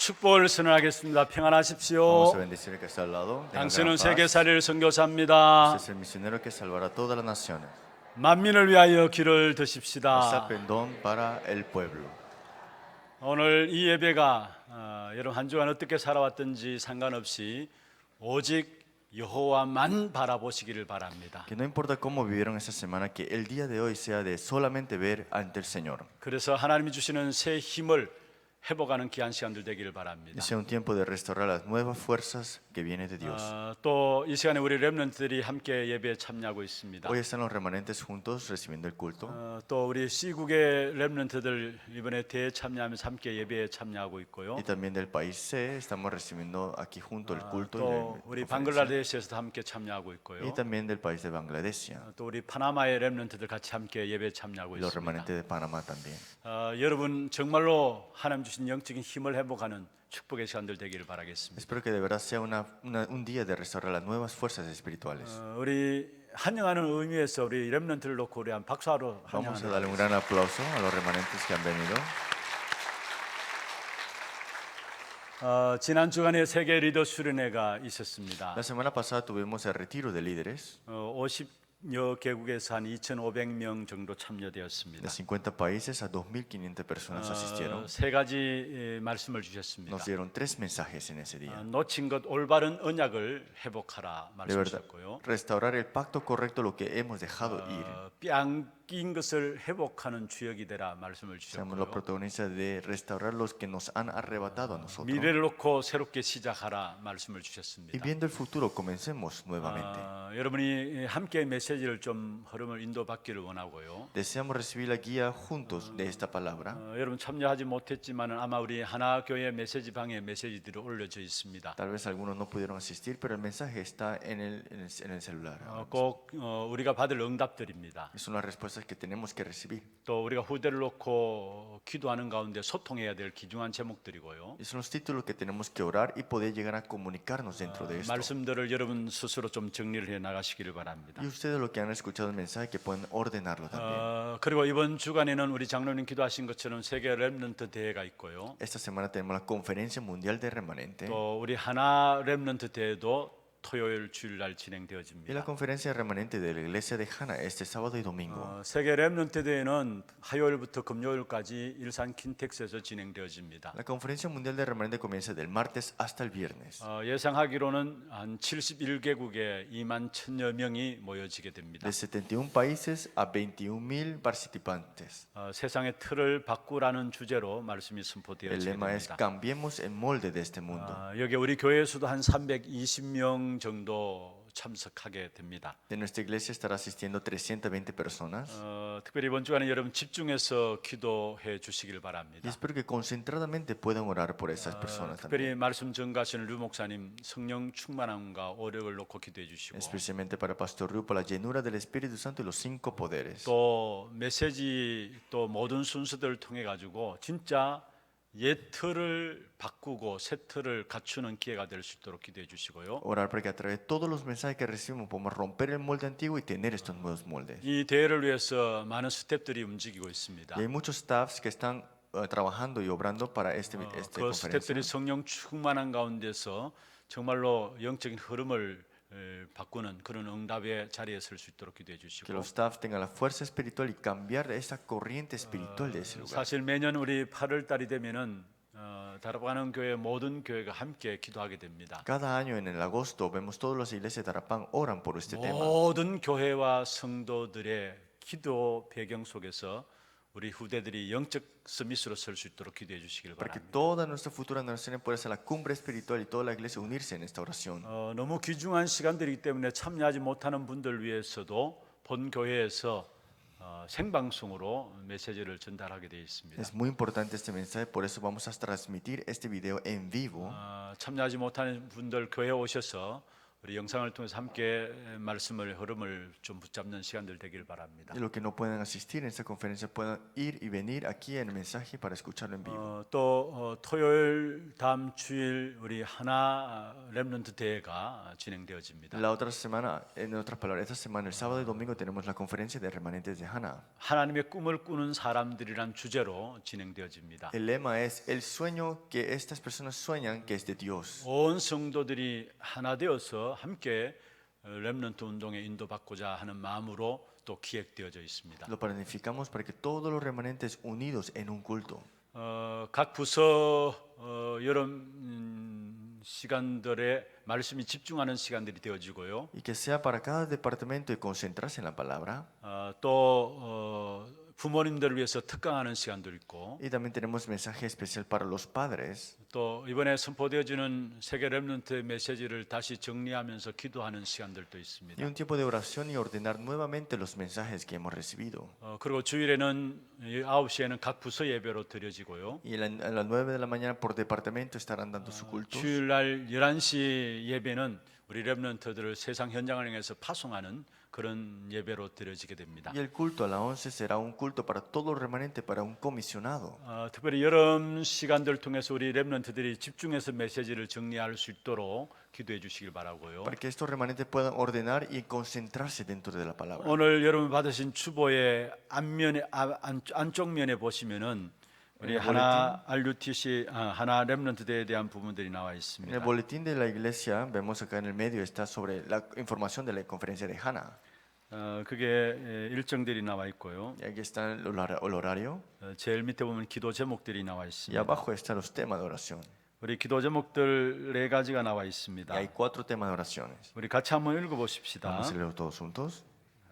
축복을 선언하겠습니다. Vamos a 평안하십시오. bendecir el que está al lado. Tenga 당신은 gran paz. 세계살이를 Usted 선교사입니다. es el misionero que salvará a todas las naciones. 만민을 위하여 길을 Esa 드십시다. perdón para el pueblo. 오늘 이 예배가 여러분 한 주간 어떻게 살아왔든지 상관없이 오직 여호와만 바라보시기를 바랍니다. Que no importa cómo vivieron esta semana, que el día de hoy sea de solamente ver ante el Señor. 그래서 하나님이 주시는 새 힘을 회복하는 귀한 시간들 되기를 Que 바랍니다. sea un tiempo de restaurar las nuevas fuerzas que vienen de Dios. 또 이 시간에 우리 렘넌트들이 함께 예배에 참여하고 있습니다. Hoy están los remanentes juntos recibiendo el culto. 또 우리 C국의 렘넌트들 이번에 대참여하면서 함께 예배에 참여하고 있고요. Y también del país C estamos recibiendo aquí junto el culto. 또 y 우리 la conferencia. 방글라데시에서도 함께 참여하고 있고요. Y también del país de Bangladesh. 또 우리 파나마의 렘넌트들 같이 함께 예배에 참여하고 Y los 있습니다. remanentes de Panamá también. 여러분 정말로 하나님 주신 영적인 힘을 회복하는 축복의 시간들 되기를 바라겠습니다. Espero que de verdad sea un día de restaurar las nuevas fuerzas espirituales. 우리 환영하는 의미에서 우리 렘넌트를 놓고 우리 한 박수하러 Vamos a 환영하는 darle un gran aplauso a los remanentes que han venido. 지난 주간에 세계 리더 수련회가 있었습니다. La semana pasada tuvimos el retiro de líderes 50여 개국에서 한 2,500명 정도 참여되었습니다. de 50 países, a 2.500 personas asistieron. 세 가지 말씀을 주셨습니다. Nos dieron 3 mensajes en ese día. 놓친 것 올바른 언약을 회복하라 De verdad, 말씀하셨고요. restaurar el pacto correcto, lo que hemos dejado ir. 뺏긴 것을 회복하는 주역이 되라 말씀을 Seamos los 주셨고요. protagonistas de restaurar los que nos han arrebatado a nosotros. 미래를 놓고 새롭게 시작하라 말씀을 Y 주셨습니다. viendo el futuro, comencemos nuevamente. 여러분이 함께 메시지를 좀 흐름을 인도받기를 원하고요. Deseamos recibir la guía juntos de esta palabra. 여러분 참여하지 못했지만은 아마 우리 하나교회 메시지 방에 메시지들이 올려져 있습니다. Tal vez algunos no pudieron asistir, pero el mensaje está en el celular. 꼭 우리가 받을 응답들입니다. Son las respuestas que tenemos que recibir. 또 우리가 후대를 놓고 기도하는 가운데 소통해야 될 귀중한 제목들이고요. Y son los títulos que tenemos que orar y poder llegar a comunicarnos dentro de esto. 말씀들을 여러분 스스로 좀 정리를 해 나가시기를 바랍니다. Y ustedes lo que han escuchado el mensaje, que pueden ordenarlo también. 그리고 이번 주간에는 우리 장로님 기도하신 것처럼 세계 렘넌트 대회가 있고요. Esta semana tenemos la Conferencia Mundial de Remanente. 또 우리 하나 렘넌트 대회도 토요일 주일날 Y la 진행되어집니다. Conferencia Remanente de la Iglesia de Hana este sábado y domingo. 세계 렘넌트 대회는 화요일부터 금요일까지 일산 킨텍스에서 진행되어집니다. La Conferencia Mundial de Remanente comienza del martes hasta el viernes. 예상하기로는 한 71개국에 2만 1,000여 명이 모여지게 됩니다. De 71 países a 21.000 participantes. 세상의 틀을 바꾸라는 주제로 말씀이 El 선포되어지게 lema es 됩니다. Cambiemos el molde de este mundo. 여기 우리 교회에서도 한 320명 정도 참석하게 됩니다. De nuestra iglesia estará asistiendo 320 personas. 특별히 이번 주간에 여러분 집중해서 기도해 주시길 Y 바랍니다. espero que concentradamente puedan orar por esas personas también. 특별히 말씀 전가하시는 류 목사님 성령 충만함과 오력을 놓고 기도해 주시고 Especialmente para Pastor Ryu, por la llenura del Espíritu Santo y los 5 poderes. 또 메시지 또 모든 순서들을 통해 가지고 진짜 옛 틀을 바꾸고 새 틀을 갖추는 기회가 될 수 있도록 기도해 주시고요. Orar para que a través de todos los mensajes que recibimos podamos romper el molde antiguo y tener estos nuevos moldes. 이 대회를 위해서 많은 스태프들이 움직이고 있습니다. Y hay muchos staffs que están trabajando y obrando para esta 그 conferencia. 스태프들이 성령 충만한 가운데서 정말로 영적인 흐름을 바꾸는 그런 응답의 자리에 설 수 있도록 기도해 Que 주시고 los staff tengan la fuerza espiritual y cambiar esa corriente espiritual de ese lugar. 사실 매년 우리 8월 달이 되면은 다락방 교회 모든 교회가 함께 기도하게 됩니다. Cada año en el agosto vemos todas las iglesias de Tarapán oran por este tema. 모든 교회와 성도들의 기도 배경 속에서 우리 후대들이 영적 서밋으로 설 수 있도록 기도해 주시길 Para que 바랍니다. toda nuestra futura nación pueda ser la cumbre espiritual y toda la iglesia unirse en esta oración. 너무 귀중한 시간들이기 때문에 참여하지 못하는 분들 위해서도 본 교회에서 생방송으로 메시지를 전달하게 되어 있습니다. Es muy importante este mensaje, por eso vamos a transmitir este video en vivo. 참여하지 못하는 분들 교회 오셔서 우리 영상을 통해서 함께 말씀을 흐름을 좀 붙잡는 시간들 되길 바랍니다. Y los que no puedan asistir en esta conferencia puedan ir y venir aquí en el mensaje para escucharlo en vivo. 또 토요일 다음 주일 우리 하나 렘넌트 대회가 진행되어집니다. La otra semana, en otras palabras, esta semana, el sábado y domingo, tenemos la conferencia de remanentes de Hannah. 하나님의 꿈을 꾸는 사람들이란 주제로 진행되어집니다. El lema es el sueño que estas personas sueñan que es de Dios. 온 성도들이 하나 되어서 함께 렘넌트 운동에 인도받고자 하는 마음으로 또 기획되어져 있습니다. Lo planificamos para que todos los remanentes unidos en un culto. 각 부서 여름 시간들에 말씀이 집중하는 시간들이 되어지고요. Y que sea para cada departamento y concentrarse en la palabra. 또 부모님들을 위해서 특강하는 시간도 있고 Y también tenemos mensaje especial para los padres. 또 이번에 선포되어지는 세계 렘넌트의 메시지를 다시 정리하면서 기도하는 시간들도 Y 있습니다. un tiempo de oración y ordenar nuevamente los mensajes que hemos recibido. 그리고 주일에는 9시에는 각 부서 예배로 드려지고요. Y a las 9 de la mañana por departamento estarán dando su culto. 주일날 11시 예배는 우리 렘넌트들을 세상 현장을 향해서 파송하는 그런 예배로 드려지게 됩니다. Y el culto a las 11 será un culto para todo el remanente, para un comisionado. 특별히 여름 시간들 통해서 우리 렘넌트들이 집중해서 메시지를 정리할 수 있도록 기도해 주시길 바라고요. Para que estos remanentes puedan ordenar y concentrarse dentro de la palabra. 오늘 여러분 받으신 추보의 안쪽 면에 보시면은 우리 하나 RUTC 하나 렘넌트 대회에 대한 부분들이 나와 En el 있습니다. boletín de la iglesia, vemos acá en el medio, está sobre la información de la conferencia de Hannah. 그게 일정들이 나와 있고요. Y aquí está el horario. 제일 밑에 보면 기도 제목들이 나와 Y 있습니다. abajo están los temas de oración. 우리 기도 제목들 4가지가 나와 Y 있습니다. hay 4 temas de oraciones. 우리 같이 한번 읽어보십시다. Vamos a leerlos todos juntos.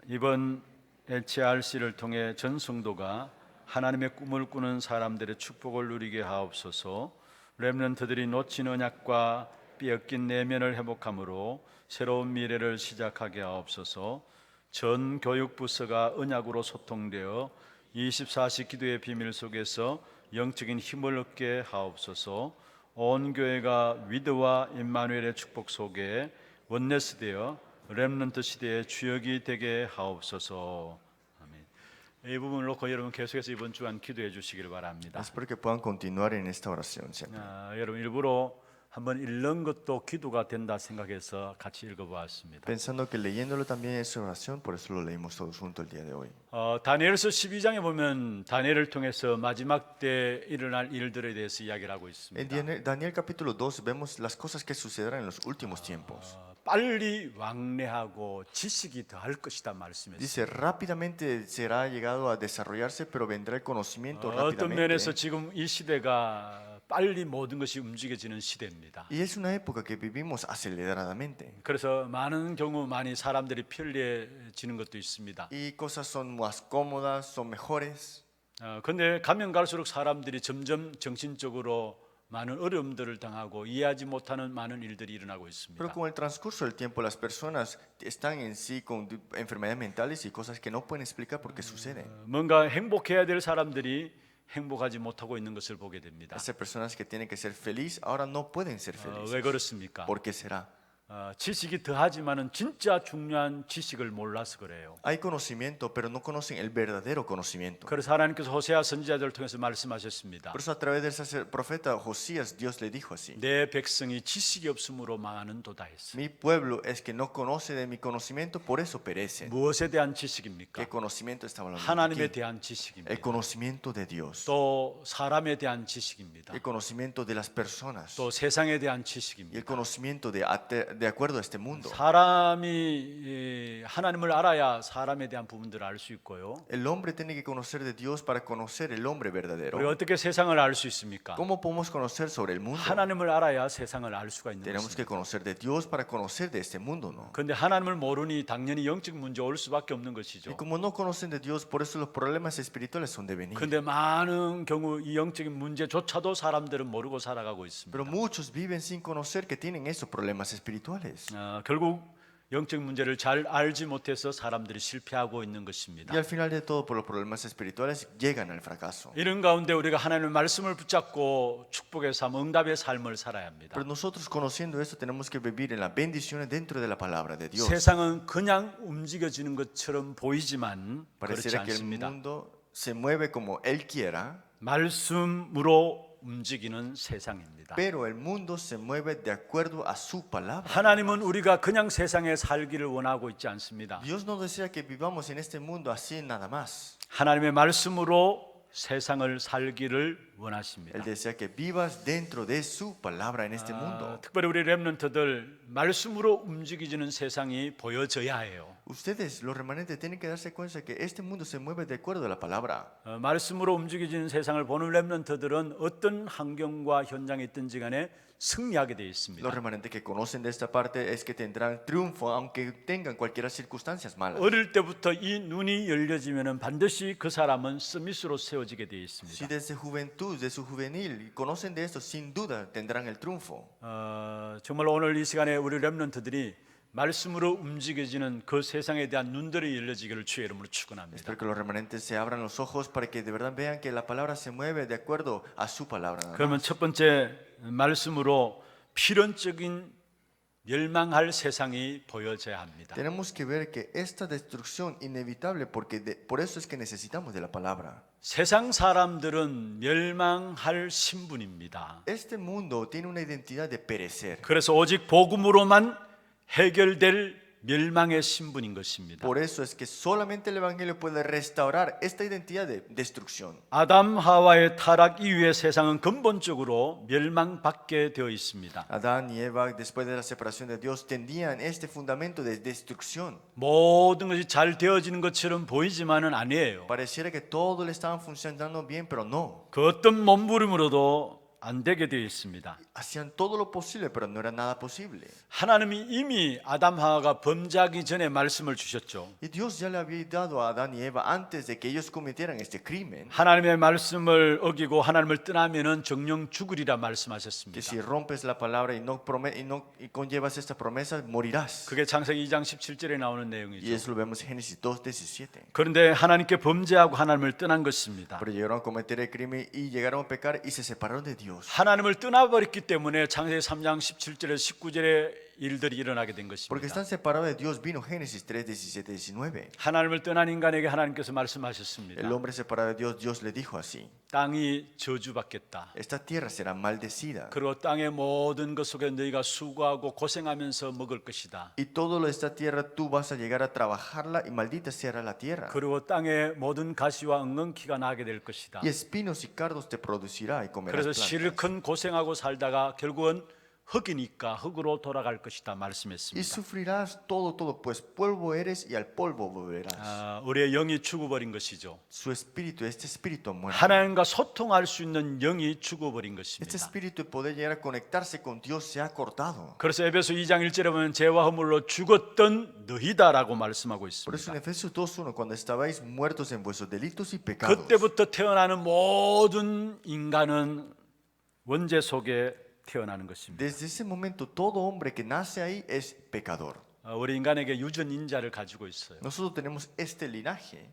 이번 HRC를 통해 전 성도가 하나님의 꿈을 꾸는 사람들의 축복을 누리게 하옵소서. 렘넌트들이 놓친 언약과 빼앗긴 내면을 회복함으로 새로운 미래를 시작하게 하옵소서. 전 교육부서가 언약으로 소통되어 24시 기도의 비밀 속에서 영적인 힘을 얻게 하옵소서. 온 교회가 위드와 임마누엘의 축복 속에 원네스되어 렘넌트 시대의 주역이 되게 하옵소서. 아멘. 이 부분을 놓고 여러분 계속해서 이번 주간 기도해 주시길 바랍니다. Espero que puedan continuar en esta oración siempre. 여러분 일부러 한번 읽는 것도 기도가 된다 생각해서 같이 읽어보았습니다. Pensando que leyéndolo también es oración, por eso lo leímos todos juntos el día de hoy. 다니엘서 12장에 보면 다니엘을 통해서 마지막 때 일어날 일들에 대해서 이야기를 하고 있습니다. En Daniel capítulo 2 vemos las cosas que sucederán en los últimos tiempos. 빨리 왕래하고 지식이 더할 것이다 말씀했어요. Dice, rápidamente será llegado a desarrollarse, pero vendrá el conocimiento 어떤 면에서 rápidamente. 지금 이 시대가 빨리 모든 것이 움직여지는 시대입니다. Y es una época que vivimos aceleradamente. 그래서 많은 경우 많이 사람들이 편리해지는 것도 있습니다. Y cosas son más cómodas, son mejores. 그런데 가면 갈수록 사람들이 점점 정신적으로 많은 어려움들을 당하고 이해하지 못하는 많은 일들이 일어나고 있습니다. Pero con el transcurso del tiempo las personas están en sí con enfermedades mentales y cosas que no pueden explicar por qué suceden. 뭔가 행복해야 될 사람들이 행복하지 못하고 있는 것을 보게 됩니다. Esas personas que tienen que ser felices ahora no pueden ser 왜 felices. 그렇습니까? ¿Por qué será? 지식이 더하지만은 진짜 중요한 지식을 몰라서 그래요. Hay conocimiento, pero no conocen el verdadero conocimiento. 그래서 하나님께서 호세아 선지자들을 통해서 말씀하셨습니다. Por eso a través del profeta Josías Dios le dijo así: 내 백성이 지식이 없음으로 망하는도다 했어요. Mi pueblo es que no conoce de mi conocimiento, por eso perecen. 무엇에 대한 지식입니까? ¿Qué conocimiento estaba hablando? 하나님에 Aquí? 대한 El 지식입니다. conocimiento de Dios, 또 사람에 대한 지식입니다. el conocimiento de las personas 또 세상에 대한 y el 지식입니다. conocimiento de acuerdo a este mundo. 사람이 하나님을 알아야 사람에 대한 부분들을 알 수 있고요. El hombre tiene que conocer de Dios para conocer el hombre verdadero. 우리가 어떻게 세상을 알 수 있습니까? ¿Cómo podemos conocer sobre el mundo? 하나님을 알아야 세상을 알 수가 있는 Tenemos que 것입니다. conocer de Dios para conocer de este mundo, ¿no? 그런데 하나님을 모르니 당연히 영적 문제 올 수밖에 없는 것이죠. Y como no conocen de Dios, por eso los problemas espirituales son de venir. 그런데 많은 경우 이 영적인 문제조차도 사람들은 모르고 살아가고 있습니다. Pero muchos viven sin conocer que tienen esos problemas espirituales. 결국 영적 문제를 잘 알지 못해서 사람들이 실패하고 있는 것입니다. Y al final de todo, por los problemas espirituales, llegan al fracaso. 이런 가운데 우리가 하나님의 말씀을 붙잡고 축복의 삶, 응답의 삶을 살아야 합니다. Pero nosotros conociendo esto tenemos que vivir en las bendiciones dentro de la palabra de Dios. 세상은 그냥 움직여지는 것처럼 보이지만 그렇지 Pareciera que el 않습니다. mundo se mueve como Él quiera, 말씀으로 움직이는 세상입니다. pero el mundo se mueve de acuerdo a su palabra. 하나님은 우리가 그냥 세상에 살기를 원하고 있지 않습니다. Dios no desea que vivamos en este mundo así nada más. 하나님의 말씀으로 세상을 살기를 원하십니다. Él desea que vivas dentro de su palabra en este mundo. 특별히 우리 렘넌트들 말씀으로 움직이지는 세상이 보여져야 해요. Ustedes, los remanentes, tienen que darse cuenta que este mundo se mueve de acuerdo a la palabra. 말씀으로 움직이지는 세상을 보는 렘넌트들은 어떤 환경과 현장에 있든지 간에 승리하게 되어 있습니다. Los remanentes que conocen de esta parte es que tendrán triunfo aunque tengan cualquier circunstancias malas. 어릴 때부터 이 눈이 열려지면은 반드시 그 사람은 스미스로 세워지게 되어 Si 있습니다. desde juventud, de su juvenil, conocen de esto, sin duda tendrán el triunfo. 정말 오늘 이 시간에 우리 렘넌트들이 말씀으로 움직여지는 그 세상에 대한 눈들이 열려지기를 주의 이름으로 축원합니다. Espero que los remanentes se abran los ojos para que de verdad vean que la palabra se mueve de acuerdo a su palabra. nada 그러면 más. 첫 번째 말씀으로 필연적인 멸망할 세상이 보여져야 합니다. Tenemos que ver que esta destrucción inevitable, porque por eso es que necesitamos de la palabra. 세상 사람들은 멸망할 신분입니다. Este mundo tiene una identidad de perecer. 그래서 오직 복음으로만 해결될 멸망의 신분인 것입니다. Por eso es que solamente el Evangelio puede restaurar esta identidad de destrucción. 아담 하와의 타락 이후의 세상은 근본적으로 멸망받게 되어 있습니다. Adán y Eva, después de la separación de Dios, tenían este fundamento de destrucción. 모든 것이 잘 되어지는 것처럼 보이지만은 아니에요. Pareciera que todo le estaban funcionando bien, pero no. 그 어떤 몸부림으로도 안 되게 되어 있습니다. Hacían todo lo posible, pero no era nada posible. 하나님이 이미 아담 하와가 범죄하기 전에 말씀을 주셨죠. Y Dios ya le había dado a Adán y Eva antes de que ellos cometieran este crimen, 하나님의 말씀을 어기고 하나님을 떠나면은 정령 죽으리라 que 말씀하셨습니다. si rompes la palabra y no conllevas esta promesa, morirás. 그게 창세기 2장 17절에 나오는 Y 내용이죠. eso lo vemos en Génesis 2:17. 그런데 하나님께 범죄하고 하나님을 떠난 것입니다. Pero llegaron a cometer el crimen y llegaron a pecar y se separaron de Dios. 하나님을 떠나버렸기 때문에 창세기 3장 17절에 19절에 일들이 일어나게 된 Porque 것입니다. están separados de Dios, vino Génesis 3:17, 19. 하나님을 떠난 인간에게 하나님께서 말씀하셨습니다. El hombre separado de Dios, Dios le dijo así: 땅이 저주받겠다. esta tierra será maldecida 그리고 땅의 모든 것 속에 너희가 수고하고 고생하면서 먹을 것이다. y todo lo de esta tierra tú vas a llegar a trabajarla y maldita será la tierra. 그리고 땅의 모든 가시와 엉겅퀴가 나게 될 것이다. Y espinos y cardos te producirá y comerás 그래서 plantas. 실컷 고생하고 살다가 결국은 흙이니까 흙으로 돌아갈 것이다 Y 말씀했습니다. sufrirás todo, pues polvo eres y al polvo volverás. 우리의 영이 죽어버린 것이죠. Su espíritu, este espíritu ha muerto. 하나님과 소통할 수 있는 영이 죽어버린 Este 것입니다. espíritu de poder llegar a conectarse con Dios se ha cortado. 그래서 에베소 2장 1절에 보면 죄와 허물로 죽었던 너희다라고 말씀하고 Por eso en 있습니다. Efesios 2:1, cuando estabais muertos en vuestros delitos y pecados, 그때부터 태어나는 모든 인간은 원죄 속에 태어나는 것입니다. desde ese momento todo hombre que nace ahí es pecador. 우리 인간에게 유전 인자를 가지고 있어요. Nosotros tenemos este linaje.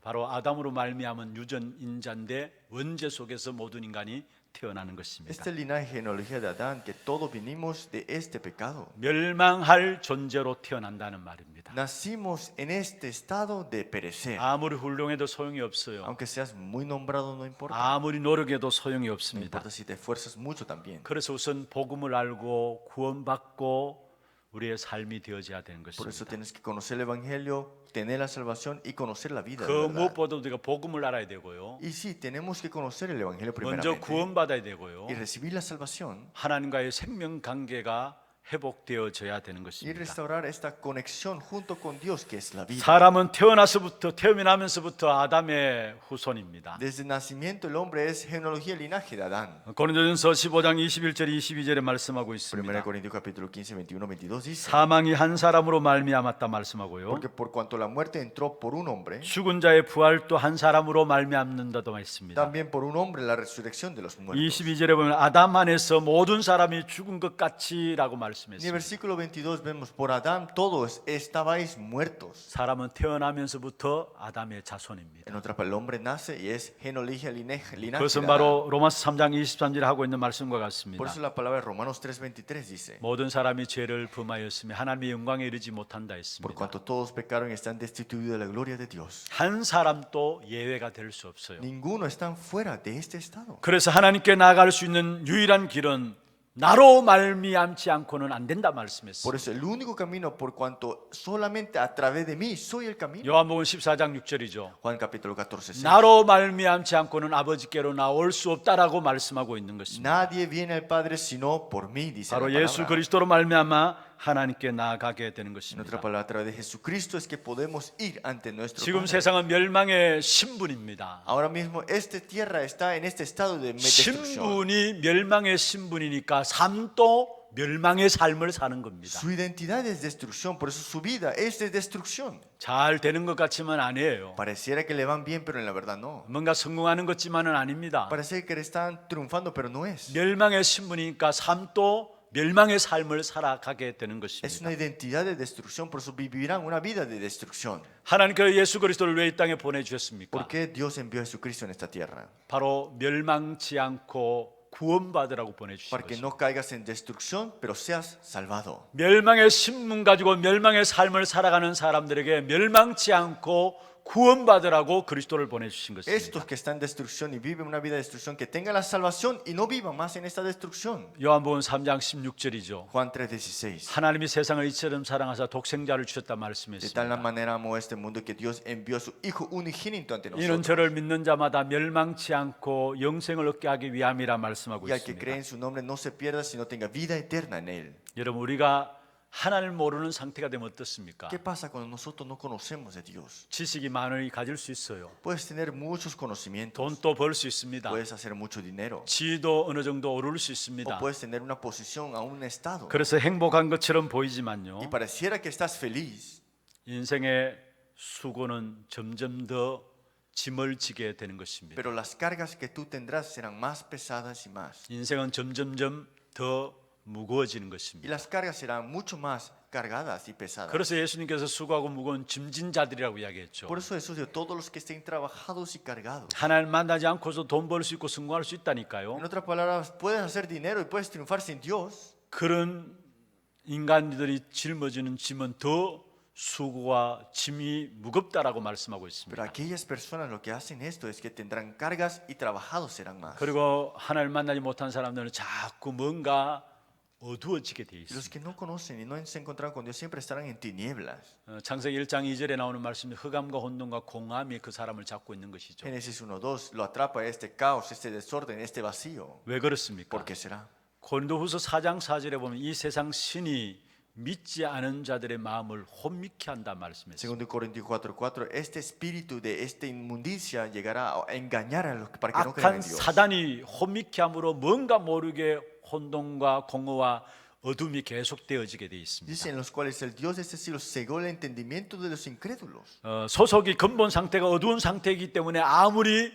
바로 아담으로 말미암은 유전 인자인데 원죄 속에서 모든 인간이 태어나는 것입니다. Este linaje genealogía de Adán, que todos vinimos de este pecado. 멸망할 존재로 태어난다는 말입니다. Nacimos en este estado de perecer. 아무리 훌륭해도 소용이 없어요. Aunque seas muy nombrado, no importa. 아무리 노력해도 소용이 No 없습니다. importa si te esfuerzas mucho también. 그래서 우선 복음을 알고 구원받고 우리의 삶이 되어져야 되는 Por eso 것입니다. tienes que conocer el evangelio, tener la salvación y conocer la vida. 그 de verdad. 무엇보다 우리가 복음을 알아야 되고요. Y sí, tenemos que conocer el evangelio 먼저 primeramente 구원받아야 되고요. y recibir la salvación 하나님과의 생명 관계가 회복되어져야 되는 y 것입니다. restaurar esta conexión junto con Dios, que es la vida. 사람은 태어나면서부터 아담의 후손입니다. Desde el nacimiento el hombre es genealogía, linaje de Adán. 고린도전서 15장 21절 22절에 말씀하고 1 있습니다. Corintios capítulo 15, 21, 22 dice: 사망이 한 사람으로 말미암았다 말씀하고요. porque por cuanto la muerte entró por un hombre, 죽은 자의 부활도 한 사람으로 말미암는다도 했습니다. también por un hombre la resurrección de los muertos. 22절에 보면 아담 안에서 모든 사람이 죽은 것 같이라고 말씀합니다. En el 말씀했습니다. versículo 22 vemos, por Adán todos estabais muertos. 사람은 태어나면서부터 아담의 자손입니다. En otra palabra, el hombre nace y es genealogía, linaje de 그것은 Adán. 바로 로마서 3장 23절에 하고 있는 말씀과 Por 같습니다. eso la palabra de Romanos 3:23 dice, 모든 사람이 죄를 범하였으며 하나님의 영광에 이르지 못한다 por 했습니다. cuanto todos pecaron y están destituidos de la gloria de Dios. 한 사람도 예외가 될 수 없어요. Ninguno está fuera de este estado. 그래서 하나님께 나아갈 수 있는 유일한 길은 나로 말미암지 않고는 안 된다 말씀했어요. Por eso el único camino, por cuanto solamente a través de mí soy el camino. 요한복음 14장 6절이죠. Juan capítulo 14, 6. 나로 말미암지 않고는 아버지께로 나올 수 없다라고 말씀하고 있는 것입니다. Nadie viene al Padre sino por mí, dice la 바로 예수 palabra. 그리스도로 말미암아 하나님께 나아가게 되는 En otra 것입니다. palabra, a través de Jesucristo es que podemos ir ante nuestro 지금 Padre. 세상은 멸망의 신분입니다. Ahora mismo esta tierra está en este estado de destrucción. 신분이 멸망의 신분이니까 삶도 멸망의 삶을 사는 겁니다. Su identidad es destrucción, por eso su vida es de destrucción. 잘 되는 것 같지만 아니에요. Pareciera que le van bien, pero en la verdad no. 뭔가 성공하는 것지만은 아닙니다. Parece que le están triunfando, pero no es. 멸망의 신분이니까 삶도 멸망의 삶을 살아가게 되는 Es 것입니다. una identidad de destrucción, por eso vivirán una vida de destrucción. 하나님께서 예수 그리스도를 왜 이 땅에 보내주셨습니까? ¿Por qué Dios envió a Jesucristo en esta tierra? 바로 멸망치 않고 구원받으라고 보내주신 Para que 것입니다. no caigas en destrucción, pero seas salvado. 멸망의 신분 가지고 멸망의 삶을 살아가는 사람들에게 멸망치 않고 구원받으라고 그리스도를 보내주신 것입니다. Estos que están en destrucción y viven una vida de destrucción, que tengan la salvación y no vivan más en esta destrucción. 요한복음 3장 16절이죠. Juan 3:16. 하나님이 세상을 이처럼 사랑하사 독생자를 주셨다 De tal 말씀했습니다. manera amó este mundo que Dios envió a su Hijo unigénito ante 이는 nosotros. 저를 믿는 자마다 멸망치 않고 영생을 얻게 하기 위함이라 말씀하고 Y al que cree 있습니다. en su nombre no se pierda, sino tenga vida eterna en él. 여러분 우리가 하나님을 모르는 상태가 되면 어떻습니까? ¿Qué pasa cuando nosotros no conocemos de Dios? 지식이 많으니 가질 수 있어요. Puedes tener muchos conocimientos, 돈도 벌 수 있습니다. puedes hacer mucho dinero, 지위도 어느 정도 오를 수 o 있습니다. puedes tener una posición a un estado. 그래서 행복한 것처럼 보이지만요. Y pareciera que estás feliz, 인생의 수고는 점점 더 짐을 지게 되는 것입니다. pero las cargas que tú tendrás serán más pesadas y más. 인생은 점점점 더 무거워지는 Y 것입니다. las cargas serán mucho más cargadas y pesadas. 그래서 예수님께서 수고하고 무거운 짐진 자들이라고 이야기했죠. Por eso Jesús dijo, todos los que estén trabajados y cargados. 하나님 만나지 않고서 돈 벌 수 있고 성공할 수 있다니까요. En otras palabras, puedes hacer dinero y puedes triunfar sin Dios. 그런 인간들이 짊어지는 짐은 더 수고와 짐이 무겁다라고 말씀하고 Pero 있습니다. aquellas personas lo que hacen esto es que tendrán cargas y trabajados serán más. 그리고 하나님 만나지 못한 사람들은 자꾸 뭔가 어두워지게 돼 Y los 있습니다. que no conocen y no se encontraron con Dios siempre estarán en tinieblas. 창세기 1장 2절에 나오는 말씀, 흑암과 혼돈과 공함이 그 사람을 잡고 있는 것이죠. Génesis 1:2 lo atrapa este caos, este desorden, este vacío. 왜 그렇습니까? ¿Por qué será? 고린도후서 4장 4절에 보면 이 세상 신이 믿지 않은 자들의 마음을 혼미케 한다 말씀했습니다. Segundo Corintios 4:4, este espíritu de esta inmundicia llegará a engañar a los para que no crean 악한 en Dios. 사단이 혼미케 함으로 뭔가 모르게 혼돈과 공허와 어둠이 계속되어지게 돼 있습니다. Dice en los cuales el Dios de este siglo cegó el entendimiento de los incrédulos. 소속이 근본 상태가 어두운 상태이기 때문에 아무리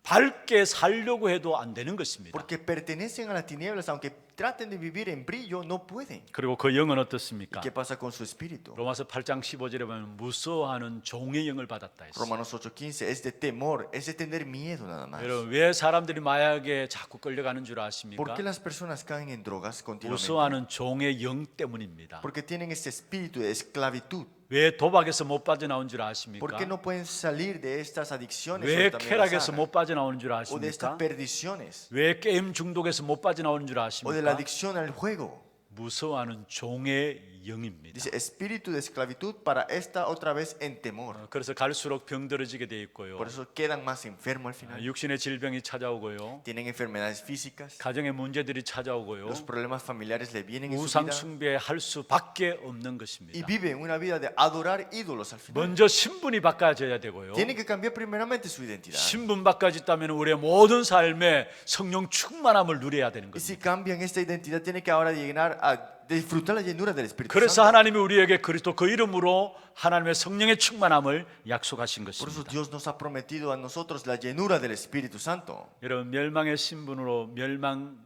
밝게 살려고 해도 안 되는 것입니다. Porque pertenecen a las tinieblas, aunque traten de vivir en brillo, no pueden. 그리고 그 영은 ¿Y 어떻습니까? qué pasa con su espíritu? 로마서 8장 15절에 보면 무서워하는 종의 영을 받았다 했어요. Romanos 8:15 es de temor, es de tener miedo nada más. 여러분 왜 사람들이 마약에 자꾸 끌려가는 줄 ¿Por 아십니까? qué las personas caen en drogas continuamente? 무서워하는 종의 영 때문입니다. Porque tienen este espíritu de esclavitud. 왜 도박에서 못 빠져나온 줄 ¿Por 아십니까? qué no pueden salir de estas adicciones 왜 o también al 쾌락에서 azar, 못 빠져나오는 줄 o de estas 아십니까? perdiciones 왜 게임 중독에서 못 빠져나오는 줄 o de la 아십니까? adicción al juego? 무서워하는 종의 영입니다. Dice espíritu de esclavitud para esta otra vez en temor. 그래서 갈수록 병들어지게 돼 있고요. Por eso quedan más enfermos al final. 육신의 질병이 찾아오고요. Tienen enfermedades físicas. 가정의 문제들이 찾아오고요. Los problemas familiares le vienen en su 우상 vida 숭배할 수밖에 없는 y 것입니다. viven una vida de adorar ídolos al final. 먼저 신분이 바꿔져야 되고요. Tienen que cambiar primeramente su identidad. 신분 바꿔졌다면 우리의 모든 삶에 성령 충만함을 누려야 되는 Y si 겁니다. cambian esta identidad, tienen que ahora llegar a disfrutar la llenura del Espíritu 그래서 Santo. 하나님이 우리에게 그리스도 그 이름으로 하나님의 성령의 충만함을 약속하신 Por eso 것입니다. Dios nos ha prometido a nosotros la llenura del Espíritu Santo. 여러분 멸망의 신분으로 멸망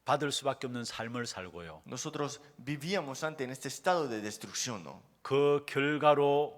받을 수밖에 없는 삶을 살고요. Nosotros vivíamos antes en este estado de destrucción, ¿no? 그 결과로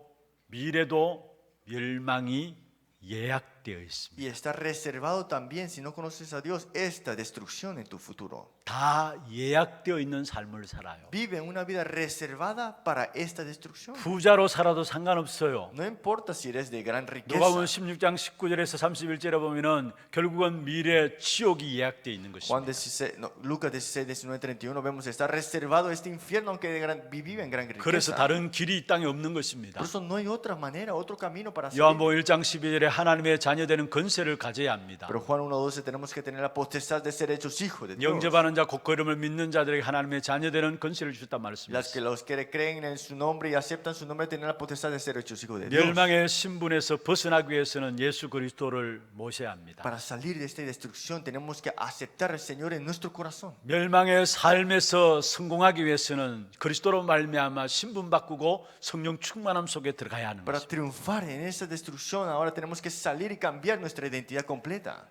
미래도 멸망이 예약되어 있습니다. Y está reservado también, si no conoces a Dios, esta destrucción en tu futuro. 다 예약되어 있는 삶을 살아요. Vive una vida reservada para esta destrucción. 부자로 살아도 상관없어요. No importa si eres de gran 누가복음 riqueza. 16장 19절에서 31절에 보면은 결국은 미래 지옥이 예약되어 있는 Juan 것입니다. 16, no, Lucas 16, 19, 31 vemos está reservado este infierno aunque vive en gran 그래서 riqueza. 다른 길이 이 땅에 없는 것입니다. Por eso no hay otra manera, otro camino para salir. 요한복음 1장 12절에 하나님의 자녀되는 권세를 가져야 합니다. Pero Juan 1:12 tenemos que tener la potestad de ser hechos hijos de Dios. 영접하는 자 곧 그 이름을 믿는 자들에게 하나님의 자녀되는 권세를 주셨단 말씀입니다. Los que creen en su nombre y aceptan su nombre tienen la potestad de ser hechos hijos de Dios. 멸망의 신분에서 벗어나기 위해서는 예수 그리스도를 모셔야 합니다. Para salir de esta destrucción tenemos que aceptar al Señor en nuestro corazón. 멸망의 삶에서 성공하기 위해서는 그리스도로 말미암아 신분 바꾸고 성령 충만함 속에 들어가야 하는 Para 것입니다. triunfar en esa destrucción ahora tenemos que salir y cambiar nuestra identidad completa.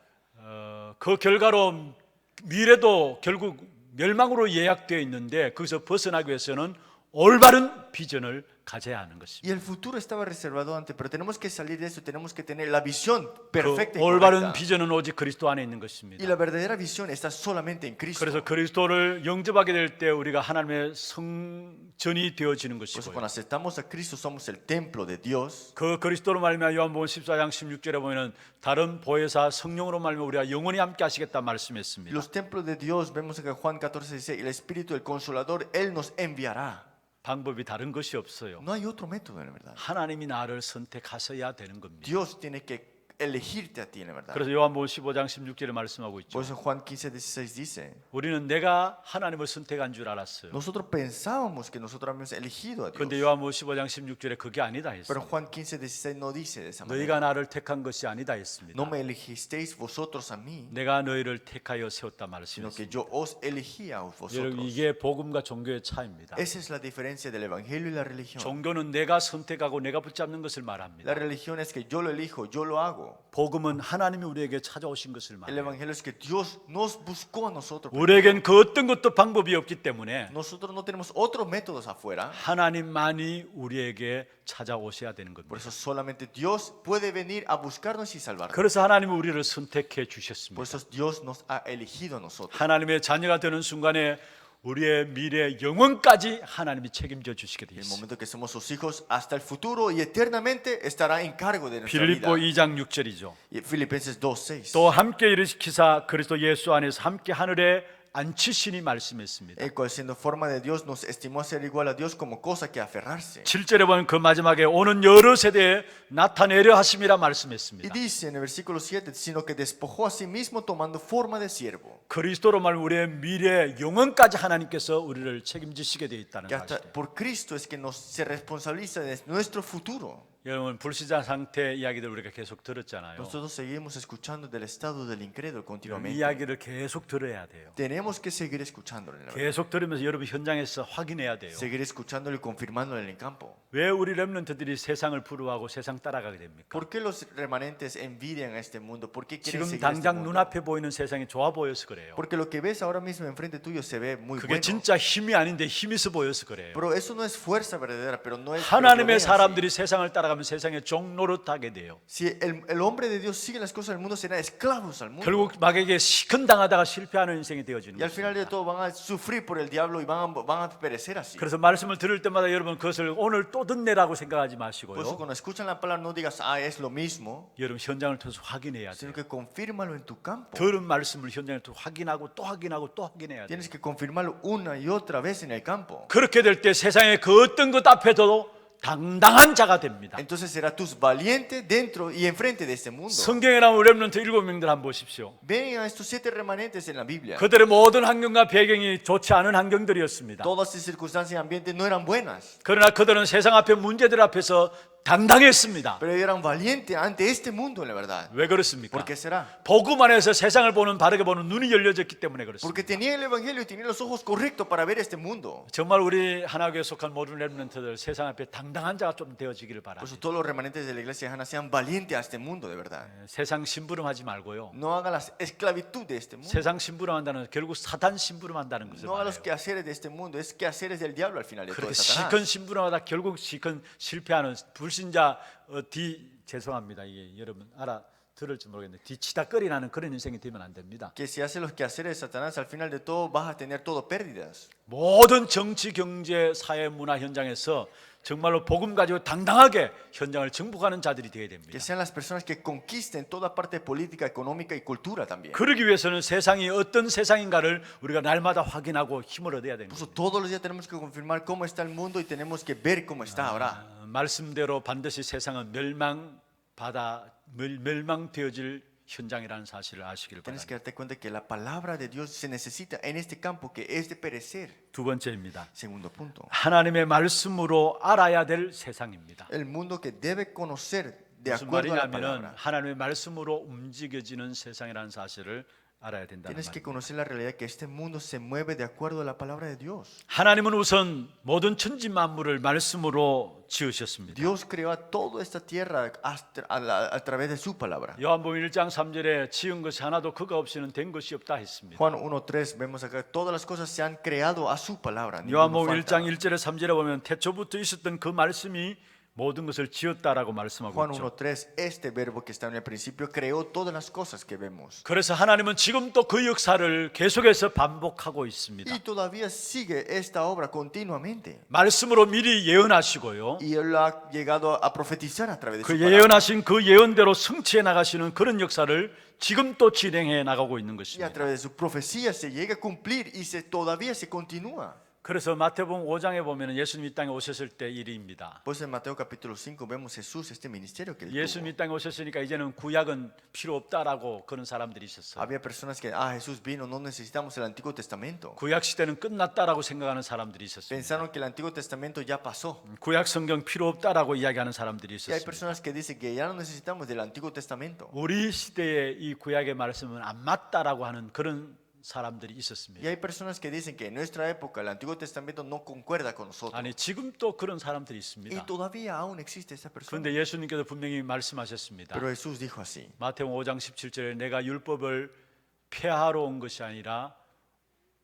그 결과로 미래도 결국 멸망으로 예약되어 있는데 거기서 벗어나기 위해서는 올바른 비전을 가져야 하는 것입니다. Y el futuro estaba reservado antes, pero tenemos que salir de eso, tenemos que tener la visión 그 perfecta y 올바른 correcta. 비전은 오직 그리스도 안에 있는 Y 것입니다. la verdadera visión está solamente en Cristo. 그래서 그리스도를 영접하게 될 때 우리가 하나님의 성전이 되어지는 Por eso 것이고요. cuando aceptamos a Cristo somos el templo de Dios. 그 그리스도로 말미암아 요한복음 14장 16절에 보면은 다른 보혜사 성령으로 말미암아 우리가 영원히 함께 하시겠다 말씀했습니다. Los templos de Dios, vemos que Juan 14 dice, el Espíritu del Consolador, Él nos enviará. 방법이 다른 것이 없어요. No hay otro método, en verdad. 하나님이 나를 선택하셔야 되는 겁니다. Dios tiene que elegirte a ti, en verdad. 그래서 요한복음 15장 16절에 말씀하고 있죠. Por eso Juan 15, 16 dice, 우리는 내가 하나님을 선택한 줄 알았어요. nosotros pensábamos que nosotros habíamos elegido a Dios. 그런데 요한복음 15장 16절에 그게 아니다 Pero 했어요. Juan 15, 16 no dice de esa 너희가 manera. 나를 택한 것이 아니다 했습니다. No me elegisteis vosotros a mí, 내가 너희를 택하여 세웠다 sino que 말씀했습니다. yo os elegí a 여러분 vosotros. 이게 복음과 종교의 차이입니다. Esa es la diferencia del Evangelio y la religión. 종교는 내가 선택하고 내가 붙잡는 것을 말합니다. La religión es que yo lo elijo, yo lo hago. 복음은 하나님이 우리에게 찾아오신 것을 El 말해요. Evangelio es que Dios nos buscó a nosotros. 우리에겐 그 어떤 것도 방법이 없기 때문에 Nosotros no tenemos otros métodos afuera. 하나님만이 우리에게 찾아오셔야 되는 Por 겁니다. eso solamente Dios puede venir a buscarnos y salvarnos. 그래서 하나님은 우리를 선택해 Por 주셨습니다. eso Dios nos ha elegido a nosotros. 하나님의 자녀가 되는 순간에 우리의 미래 영원까지 하나님이 책임져 주시게 되어 En el 있습니다. momento que somos sus hijos, hasta el futuro y eternamente estará en cargo de nuestra vida. 빌립보 2장 6절이죠. Y Filipenses 2:6. 또 함께 일으키사 그리스도 예수 안에서 함께 하늘에 앉히시니 말씀했습니다. El cual siendo forma de Dios nos estimó a ser igual a Dios como cosa que aferrarse. 7절에 보면 그 마지막에 오는 여러 세대에 나타내려 하심이라 Y 말씀했습니다. dice en el versículo 7, sino que despojó a sí mismo tomando forma de siervo. 그리스도로 말 우리의 미래 영원까지 하나님께서 우리를 책임지시게 되어 있다는 Que hasta 사실. por Cristo es que nos se responsabiliza de nuestro futuro. 여러분 불신자 상태 이야기들 우리가 계속 들었잖아요. Nosotros seguimos escuchando del estado del incrédulo 이 continuamente. 이야기를 계속 들어야 돼요. Tenemos que seguir escuchándolo, en la verdad. 계속 들으면서 여러분 현장에서 확인해야 돼요. Seguir escuchándolo y confirmándolo en el campo. 왜 우리 렘넌트들이 세상을 부러워하고 세상 따라가게 됩니까? ¿Por qué los remanentes envidian a este mundo? ¿Por qué quieren 지금 seguir a este 당장 mundo? 눈앞에 보이는 세상이 좋아 보여서 그래요. Porque lo que ves ahora mismo enfrente tuyo se ve muy 그게 bueno. 진짜 힘이 아닌데 힘이 있어 보여서 그래요. Pero eso no es fuerza verdadera, pero no es. 하나님의 pero lo ven 사람들이 así. 세상을 따라가면 세상의 종노릇하게 돼요. Si el hombre de Dios sigue las cosas del mundo, serán esclavos al mundo. 결국 마귀에게 시큰당하다가 실패하는 인생이 되어지는 Y al final de 것입니다. todo van a sufrir por el diablo y van a perecer así. 그래서 말씀을 들을 때마다 여러분 그것을 오늘 또 듣네라고 생각하지 Por eso 마시고요. cuando escuchan la palabra no digas, ah, es lo mismo, 여러분 현장을 통해서 확인해야 sino 돼요. que confírmalo en tu campo. 들은 말씀을 현장을 통해서 확인하고 또 확인하고 또 확인해야 돼요. Tienes que confirmarlo una y otra vez en el campo. 그렇게 될 때 세상의 그 어떤 것 앞에도 당당한 자가 됩니다. Entonces serás tus valiente dentro y enfrente de este mundo. 성경에 나온 렘넌트 7명들 한번 보십시오. Ven a estos 7 remanentes en la Biblia. 그들의 모든 환경과 배경이 좋지 않은 환경들이었습니다. Todas sus circunstancias y ambientes no eran buenas. 그러나 그들은 세상 앞에 문제들 앞에서 당당했습니다. Pero ellos eran valientes ante este mundo, la verdad. 왜 그렇습니까? ¿Por qué será? 복음 안에서 세상을 보는 바르게 보는 눈이 열려졌기 때문에 그렇습니다. Porque tenían el evangelio y tenían los ojos correctos para ver este mundo. 정말 우리 하나교에 속한 모든 렘넌트들 세상 앞에 당당한 자가 좀 되어지기를 Por eso 바랍니다. todos los remanentes de la iglesia de Hannah sean valientes a este mundo, de verdad. 세상 심부름하지 말고요. No hagan la esclavitud de este mundo. 세상 심부름한다는 결국 사단 심부름한다는 것을 No hagan los 말해요. quehaceres de este mundo, es quehaceres del diablo al final de todo, 그렇게 de 시큰 Satanás. 심부름하다 결국 시큰 실패하는 불신자 죄송합니다. 이게 여러분 알아들을지 모르겠는데 뒤치다거리 나는 그런 인생이 되면 안 됩니다. Que si haces los quehaceres de Satanás, al final de todo vas a tener todo pérdidas. 모든 정치, 경제, 사회, 문화 현장에서 정말로 복음 가지고 당당하게 현장을 정복하는 자들이 되어야 됩니다. Que sean las personas que conquisten toda parte política, económica y cultura también. 그러기 위해서는 세상이 어떤 세상인가를 우리가 날마다 확인하고 힘을 얻어야 Por 됩니다. eso todos los días tenemos que confirmar cómo está el mundo y tenemos que ver cómo está ahora. 말씀대로 반드시 세상은 멸망되어질 현장이라는 사실을 아시길 Tienes 바랍니다. que darte cuenta que la palabra de Dios se necesita en este campo que es de perecer. 두 번째입니다. Segundo punto. 하나님의 말씀으로 알아야 될 세상입니다. El mundo que debe conocer de 무슨 acuerdo a la 말이냐면은 palabra. 하나님의 말씀으로 움직여지는 세상이라는 사실을 알아야 된다는 Tienes que 말입니다. conocer la realidad que este mundo se mueve de acuerdo a la palabra de Dios. 하나님은 우선 모든 천지 만물을 말씀으로 지으셨습니다. Dios creó a toda esta tierra a través de su palabra. 요한복음 1장 3절에 지은 것이 하나도 그가 없이는 된 것이 없다 했습니다. Juan 1:3 vemos acá todas las cosas se han creado a su palabra. ninguno 요한복음 falta. 1장 1절에 3절에 보면 태초부터 있었던 그 말씀이 모든 것을 지었다라고 말씀하고 Juan 있죠. 1:3 este verbo que está en el principio creó todas las cosas que vemos. 그래서 하나님은 지금도 그 역사를 계속해서 반복하고 있습니다. Y todavía sigue esta obra continuamente. 말씀으로 미리 예언하시고요. Y él ha llegado a profetizar a través de 그 su palabra. 예언하신 그 예언대로 성취해 나가시는 그런 역사를 지금 또 진행해 나가고 있는 Y a 것입니다. través de su profecía se llega a cumplir y todavía se continúa. 그래서 마태복음 5장에 보면 예수님 이 땅에 오셨을 때 일입니다. Pues en Mateo capítulo 5 vemos Jesús este ministerio que él 예수님 tuvo. 이 땅에 오셨으니까 이제는 구약은 필요 없다라고 그런 사람들이 있었어요. Había personas que Jesús vino, no necesitamos el Antiguo Testamento. 구약 시대는 끝났다라고 생각하는 사람들이 있었어요. Pensaron que el Antiguo Testamento ya pasó. 구약 성경 필요 없다라고 이야기하는 사람들이 Y hay 있었어요. personas que dicen que ya no necesitamos del Antiguo Testamento. 우리 시대에 이 구약의 말씀은 안 맞다라고 하는 그런 사람들이 Y 있었습니다. hay personas que dicen que en nuestra época el Antiguo Testamento no concuerda con nosotros. 아니 지금 또 그런 사람들이 Y 있습니다. todavía aún existe esa persona. 그런데 예수님께서 분명히 말씀하셨습니다. Pero Jesús dijo así. 마태복음 5장 17절에 내가 율법을 폐하러 온 것이 아니라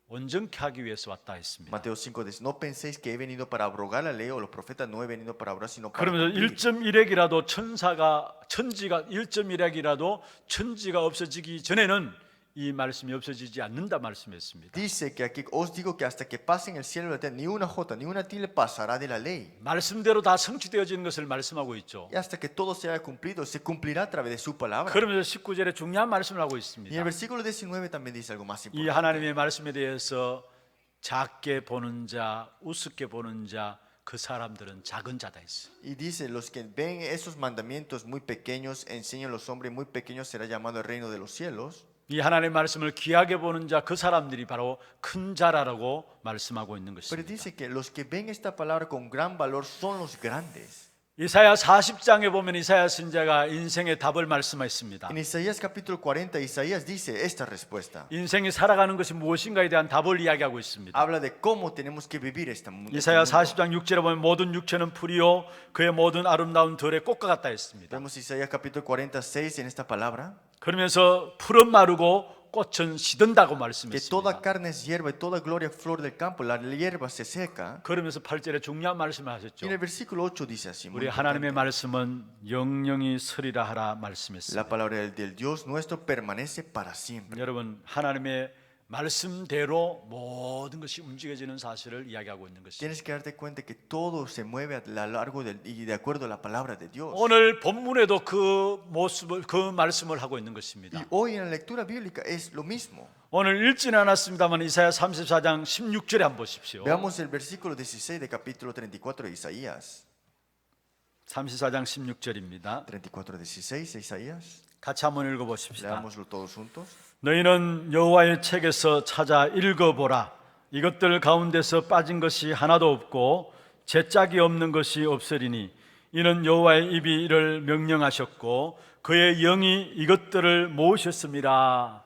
온전케 하기 위해서 왔다 했습니다. Mateo 5 dice, no penséis que he venido para abrogar la ley o los profetas no he venido para abrogar sino para 그러면서 cumplir. 1.1핵이라도 천지가 1.1핵이라도 천지가 없어지기 전에는 이 말씀이 없어지지 않는다 말씀했습니다. Dice que aquí os digo que hasta que pasen el cielo y la tierra ni una jota ni una tilde pasará de la ley. 말씀대로 다 성취되어지는 것을 말씀하고 있죠. Y hasta que todo se haya cumplido, se cumplirá a través de su palabra. 그러면서 19절에 중요한 말씀을 하고 Y en 있습니다. el versículo 19 también dice algo más 이 importante. 하나님의 말씀에 대해서 작게 보는 자, 우습게 보는 자, 그 사람들은 작은 자다 했어요. Y dice, los que ven esos mandamientos muy pequeños, enseñan a los hombres muy pequeños, será llamado el reino de los cielos. 이 하나님의 말씀을 귀하게 보는 자, 그 사람들이 바로 큰 자라라고 말씀하고 있는 Pero 것입니다. dice que los que ven esta palabra con gran valor son los grandes. 이사야 40장에 보면 이사야 선지자가 인생의 답을 말씀했습니다. En Isaías capítulo 40, Isaías dice esta respuesta. 인생이 살아가는 것이 무엇인가에 대한 답을 이야기하고 있습니다. Habla de cómo tenemos que vivir este mundo. 이사야 40장 6절에 보면 모든 육체는 풀이요 그의 모든 아름다운 들의 꽃과 같다 했습니다. Vemos Isaías capítulo 46 en esta palabra. 그러면서 풀은 마르고 꽃은 시든다고 Que 말씀했습니다. toda carne es hierba y toda gloria flor del campo, la hierba se seca. 그러면서 8절에 중요한 말씀을 하셨죠. Y en el versículo 8 dice así. muy 우리 하나님의 importante. 말씀은 영영이 서리라 하라 말씀했습니다. La palabra del Dios nuestro permanece para siempre. 여러분 하나님의 말씀대로 모든 것이 움직여지는 사실을 이야기하고 있는 것입니다. Tienes que darte cuenta que todo se mueve a lo largo y de acuerdo a la palabra de Dios. 오늘 본문에도 그 모습을 그 말씀을 하고 있는 것입니다. Y hoy en la lectura bíblica es lo mismo. 오늘 읽지는 않았습니다만 이사야 34장 16절에 한번 보십시오. Veamos el versículo 16 de capítulo 34 de Isaías. 34장 16절입니다. 34:16 de Isaías. 같이 한번 읽어보십시다. Leámoslo todos juntos. 너희는 여호와의 책에서 찾아 읽어보라. 이것들 가운데서 빠진 것이 하나도 없고 제짝이 없는 것이 없으리니 이는 여호와의 입이 이를 명령하셨고 그의 영이 이것들을 모으셨습니다.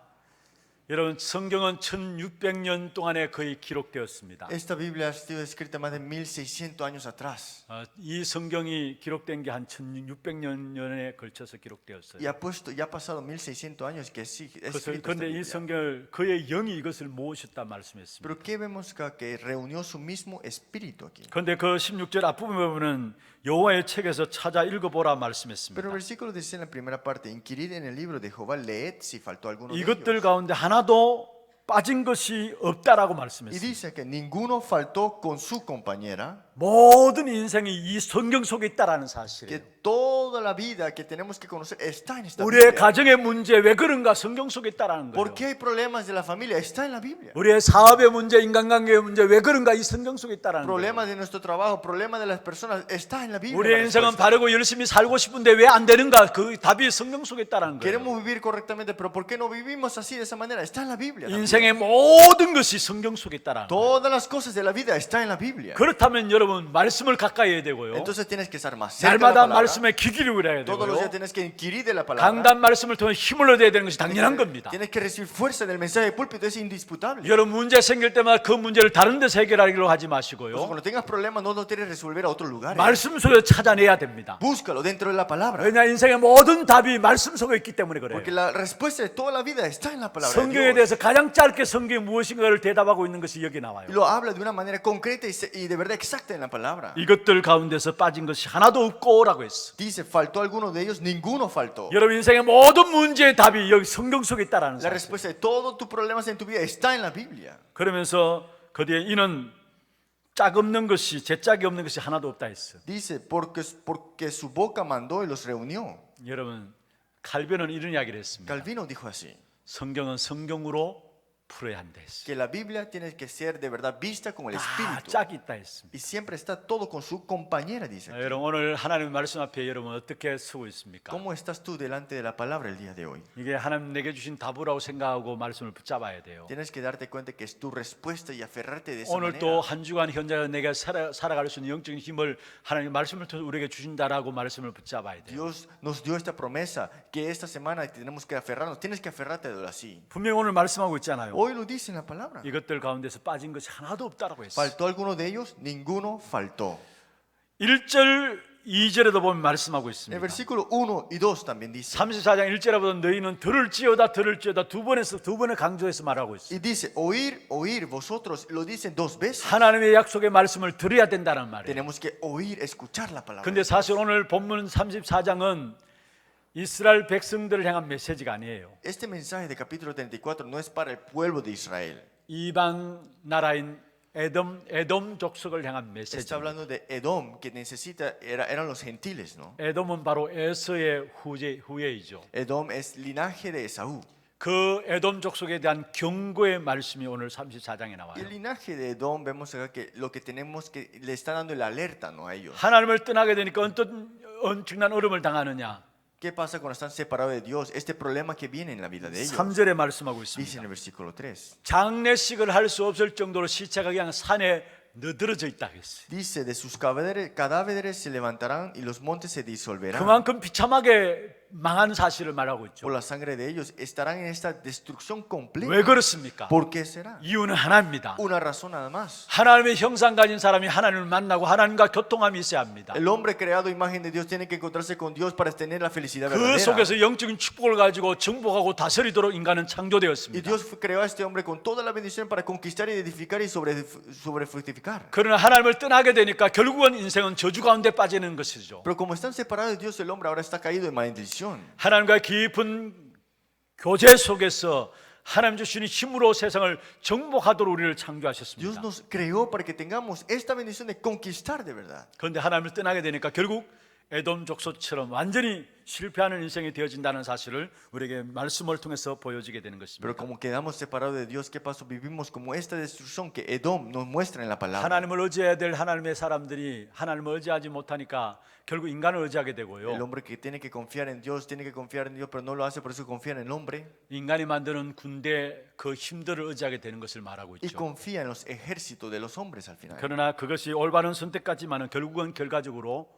여러분, 성경은 1600년 동안에 거의 기록되었습니다. Esta Biblia ha sido escrita más de 1600 años atrás. 이 성경이 기록된 게 한 1600년에 걸쳐서 기록되었어요. Y ha pasado 1600 años que sí, es escrito esta 그런데 이 Biblia. 성경을 그의 영이 이것을 모으셨다 말씀했습니다. Pero ¿qué vemos acá? Que reunió su mismo espíritu aquí. 그런데 그 16절 앞부분 부분은 여호와의 책에서 찾아 읽어보라 Pero el 말씀했습니다. versículo dice en la primera parte, inquirid en el libro de Jehová, leed si faltó alguno de 이것들 ellos. 가운데 하나도 빠진 것이 없다라고 Y 말씀했습니다. dice que ninguno faltó con su compañera, 모든 인생이 이 성경 속에 있다라는 que 사실이에요. toda la vida que tenemos que conocer está en esta 우리의 Biblia. 가정의 문제 왜 그런가 성경 속에 있다라는 거예요. ¿Por qué hay problemas de la familia? Está en la Biblia. 우리의 사업의 문제, 인간관계의 문제 왜 그런가 이 성경 속에 있다라는 거예요. Problemas de nuestro trabajo, problemas de las personas, está en la Biblia. 우리의 la 인생은 respuesta. 바르고 열심히 살고 싶은데 왜 안 되는가 그 답이 성경 속에 있다라는 거예요. Queremos vivir correctamente, pero ¿por qué no vivimos así de esa manera? Está en la Biblia. también. 인생의 모든 것이 성경 속에 있다라는 거예요. Todas las cosas de la vida está en la Biblia. 그렇다면 여러분 말씀을 가까이 해야 되고요. Entonces tienes que estar más cerca de la 날마다 palabra. 말씀에 귀 기울여 해야 Todos los días 되고요. tienes que inquirir de la palabra. 강단 말씀을 통해 힘을 얻어야 되는 것이 당연한 겁니다. Tienes que recibir fuerza del mensaje de púlpito, es indisputable. 여러분 문제 생길 때마다 그 문제를 다른 데서 해결하기로 하지 Entonces, 마시고요. cuando tengas problemas, no lo tienes que resolver a otros lugares. 말씀 속에서 찾아내야 됩니다. Búscalo dentro de la palabra. 왜냐 인생의 모든 답이 말씀 속에 있기 때문에 그래요. Porque la respuesta de toda la vida está en la palabra de 성경에 Dios. 대해서 가장 짧게 성경이 무엇인가를 대답하고 있는 것이 여기 나와요. Y lo habla de una manera concreta y de verdad exacta en la palabra. 이것들 가운데서 빠진 것이 하나도 없고라고 했어. Dice, ¿faltó alguno de ellos? Ninguno faltó. 여러분 인생의 모든 문제의 답이 여기 성경 속에 있다라는 La 사실. respuesta de todos tus problemas en tu vida está en la Biblia. 그러면서 그 뒤에 이는 짝 없는 것이 제짝이 없는 것이 하나도 없다 했어. Dice, porque su boca mandó y los reunió. 여러분 칼빈은 이런 이야기를 했습니다. Calvino dijo así, 성경은 성경으로 풀어야 한다 했어. que la Biblia tiene que ser de verdad vista con el 다 Espíritu. 짝이 있다 했습니다. Y siempre está todo con su compañera, dice. 여러분 오늘 하나님의 말씀 앞에 여러분 어떻게 서고 있습니까? ¿Cómo estás tú delante de la palabra el día de hoy? 이게 하나님 내게 주신 답이라고 생각하고 말씀을 붙잡아야 돼요. Tienes que darte cuenta que es tu respuesta y aferrarte de esa 오늘 manera. 또 한 주간 현재 내가 살아갈 수 있는 영적인 힘을 하나님 말씀을 통해 우리에게 주신다라고 말씀을 붙잡아야 돼요. Dios nos dio esta promesa que esta semana tenemos que aferrarnos. Tienes que aferrarte de así. 분명히 오늘 말씀하고 있잖아요. Hoy lo dice en la palabra. 이것들 가운데서 빠진 것이 하나도 없다라고 했어요. ¿Faltó alguno de ellos? Ninguno faltó. 1절 2절에도 보면 말씀하고 El 있습니다. versículo 1 y 2 también dice. 34장 1절에 보면 너희는 들을지어다 두 번을 강조해서 말하고 Y 있어요. dice, oír vosotros, lo dicen dos veces. 하나님의 약속의 말씀을 들어야 된다는 말이에요. Tenemos que oír, escuchar la palabra. 근데 사실 오늘 본문 34장은 이스라엘 백성들을 향한 메시지가 아니에요. Este mensaje de capítulo 34 no es para el pueblo de Israel. 이방 나라인 에돔 족속을 향한 메시지. Está hablando de Edom, que eran los gentiles, ¿no? 에돔은 바로 에서의 후예이죠. Edom es linaje de Esaú. 그 에돔 족속에 대한 경고의 말씀이 오늘 34장에 Y 나와요. el linaje de Edom, vemos acá que lo que tenemos que le está dando la alerta, ¿no? A ellos. 하나님을 떠나게 되니까 어떤 엄청난 어려움을 당하느냐. ¿Qué pasa cuando están separados de Dios? Este problema que viene en la vida de ellos. 3절에 말씀하고 Dice en 있습니다. el versículo 3. 장례식을 할 수 없을 정도로 시체가 그냥 산에 너드러져 있다 했어요. Dice, de sus cadáveres se levantarán y los montes se disolverán. 그만큼 비참하게 망한 사실을 말하고 있죠. Por la sangre de ellos estarán en esta destrucción 왜 completa. 그렇습니까? ¿Por qué será? 이유는 하나입니다. Una razón nada más. 하나님의 형상 가진 사람이 하나님을 만나고 하나님과 교통함이 있어야 합니다. El hombre creado a imagen de Dios tiene que encontrarse con Dios para tener la felicidad 그 verdadera. 속에서 영적인 축복을 가지고 정복하고 다스리도록 인간은 Y 창조되었습니다. Dios creó a este hombre con toda la bendición para conquistar y edificar y sobre fructificar. 그러나 하나님을 떠나게 되니까 결국은 인생은 저주 가운데 빠지는 것이죠. Pero como están separados de Dios, el hombre ahora está caído en maldición. 하나님과 깊은 교제 속에서 하나님 주시는 힘으로 세상을 정복하도록 우리를 Dios 창조하셨습니다. nos creó para que tengamos esta bendición de conquistar de verdad. 그런데 하나님을 떠나게 되니까 결국 에돔 족속처럼 완전히 실패하는 인생이 되어진다는 사실을 우리에게 말씀을 통해서 보여지게 되는 Pero 것입니다. como quedamos separados de Dios, ¿qué pasó? Vivimos como esta destrucción que Edom nos muestra en la palabra. 하나님을 의지해야 될 하나님의 사람들이 하나님을 의지하지 못하니까 결국 인간을 의지하게 El 되고요. hombre que tiene que confiar en Dios, tiene que confiar en Dios, pero no lo hace, por eso confía en el hombre. 인간이 만드는 군대 그 힘들을 의지하게 되는 것을 말하고 Y 있죠. confía en los ejércitos de los hombres al final. 그러나 그것이 올바른 선택 같지만은 결국은 결과적으로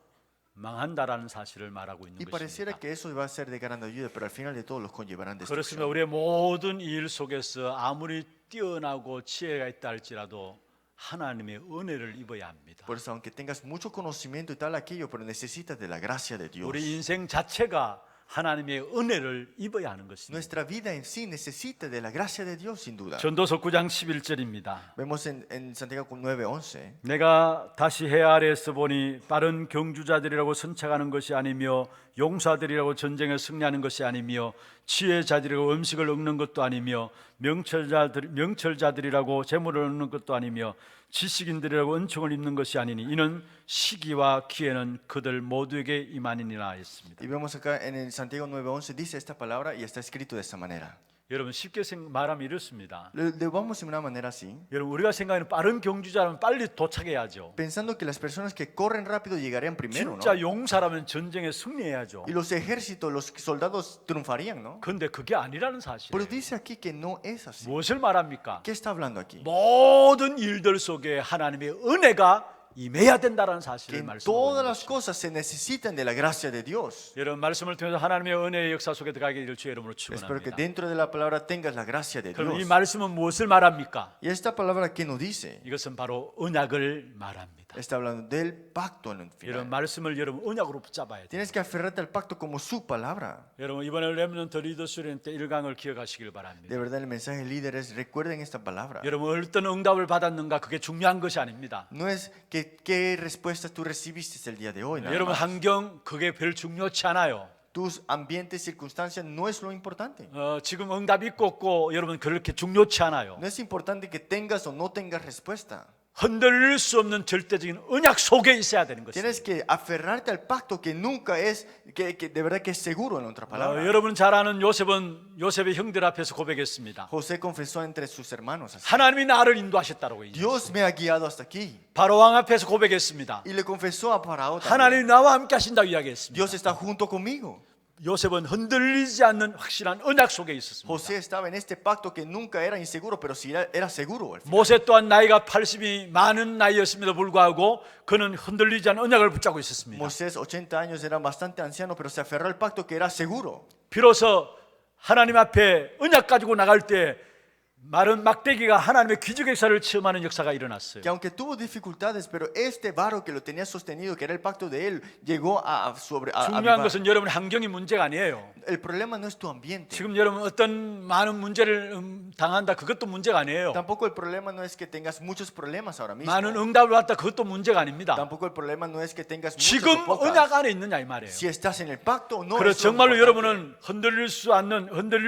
망한다라는 사실을 말하고 있는 Y pareciera 것입니다. que eso va a ser de gran ayuda, pero al final de todo los conllevarán 그렇습니다. destrucción. 우리의 모든 일 속에서 아무리 뛰어나고 지혜가 있다 할지라도 하나님의 은혜를 입어야 합니다. Por eso, aunque tengas mucho conocimiento y tal aquello, pero necesitas de la gracia de Dios. 우리 인생 자체가 하나님의 은혜를 입어야 하는 것입니다. Nuestra vida en sí necesita de la gracia de Dios, sin duda. 전도서 9장 11절입니다. Vemos en Santiago 9:11. 내가 다시 해 아래에서 보니 빠른 경주자들이라고 선착하는 것이 아니며 용사들이라고 전쟁에 승리하는 것이 아니며 지혜자들이라고 음식을 얻는 것도 아니며 명철자들이라고 재물을 얻는 것도 아니며 지식인들이라고 은총을 입는 것이 아니니 이는 시기와 기회는 그들 모두에게 임하니라 했습니다. Y vemos acá en el Santiago 9:11 dice esta palabra y está escrito de esta manera. 여러분 쉽게 말하면 이렇습니다. Lo vamos de una manera así, 여러분 우리가 생각하는 빠른 경주자라면 빨리 도착해야죠. pensando que las personas que corren rápido llegarían primero, ¿no? 진짜 용사라면 전쟁에 승리해야죠. Y los ejércitos, los soldados triunfarían, ¿no? 그런데 그게 아니라는 Pero 사실이에요. dice aquí que no es así. 무엇을 말합니까? ¿Qué está hablando aquí? 모든 일들 속에 하나님의 은혜가 임해야 된다는 Que 사실을 en 말씀하고 todas 있는 las 것입니다. cosas se necesitan de la gracia de Dios. 여러분 말씀을 통해서 하나님의 은혜의 역사 속에 들어가게 될 주의 이름으로 Espero que 축원합니다. dentro de la palabra tengas la gracia de 그럼 이 Dios. 말씀은 무엇을 말합니까? Y esta palabra que nos dice, 이것은 바로 언약을 말합니다. está hablando del pacto en el 이런 final. 말씀을 여러분 언약으로 붙잡아야 돼요. Tienes que aferrarte al pacto como su palabra. 여러분 이번에 렘넌트 리더 수련 때 1강을 기억하시길 바랍니다. De verdad el mensaje líder es, recuerden esta palabra. 여러분 어떤 응답을 받았는가 그게 중요한 것이 아닙니다. No es que qué respuestas tú recibiste el día de hoy. nada 여러분 más. 환경 그게 별 중요치 않아요. Tus ambientes, circunstancias no es lo importante. 지금 응답 있고 없고 여러분 그렇게 중요치 않아요. No es importante que tengas o no tengas respuesta. 흔들릴 수 없는 절대적인 언약 속에 있어야 되는 것입니다. Tienes que aferrarte al pacto que nunca es, que de verdad que es seguro en otra palabra. 여러분 잘 아는 요셉의 형들 앞에서 고백했습니다. José confesó entre sus hermanos así. 하나님이 나를 인도하셨다고 얘기했어요. Dios me ha guiado hasta aquí. 바로 왕 앞에서 고백했습니다. Y le confesó a Faraón también. 하나님이 나와 함께 하신다고 이야기했습니다. Dios está junto conmigo. 요셉은 흔들리지 않는 확실한 언약 속에 있었습니다. José estaba en este pacto que nunca era inseguro, pero sí era seguro. al final. 모세 또한 나이가 80이 많은 나이였음에도 불구하고 그는 흔들리지 않는 언약을 붙잡고 있었습니다. Moisés, 80 años, era bastante anciano, pero se aferró al pacto que era seguro. 비로소 하나님 앞에 언약 가지고 나갈 때 마른 막대기가 하나님의 기적의 역사를 체험하는 역사가 일어났어요. Que aunque tuvo dificultades, pero este varo que lo tenía sostenido, que era el pacto de él, llegó a 중요한 avivar. 것은 여러분 환경이 문제가 아니에요. El problema no es tu ambiente. 지금 여러분 어떤 많은 문제를 당한다 그것도 문제가 아니에요. Tampoco el problema no es que tengas muchos problemas ahora mismo. 많은 응답을 받다 그것도 문제가 아닙니다. Tampoco el problema no es que tengas muchos 지금 o pocas. 언약 안에 있느냐 이 말이에요. Si estás en el pacto o no. 그래서 es lo 정말로 importante. 여러분은 흔들릴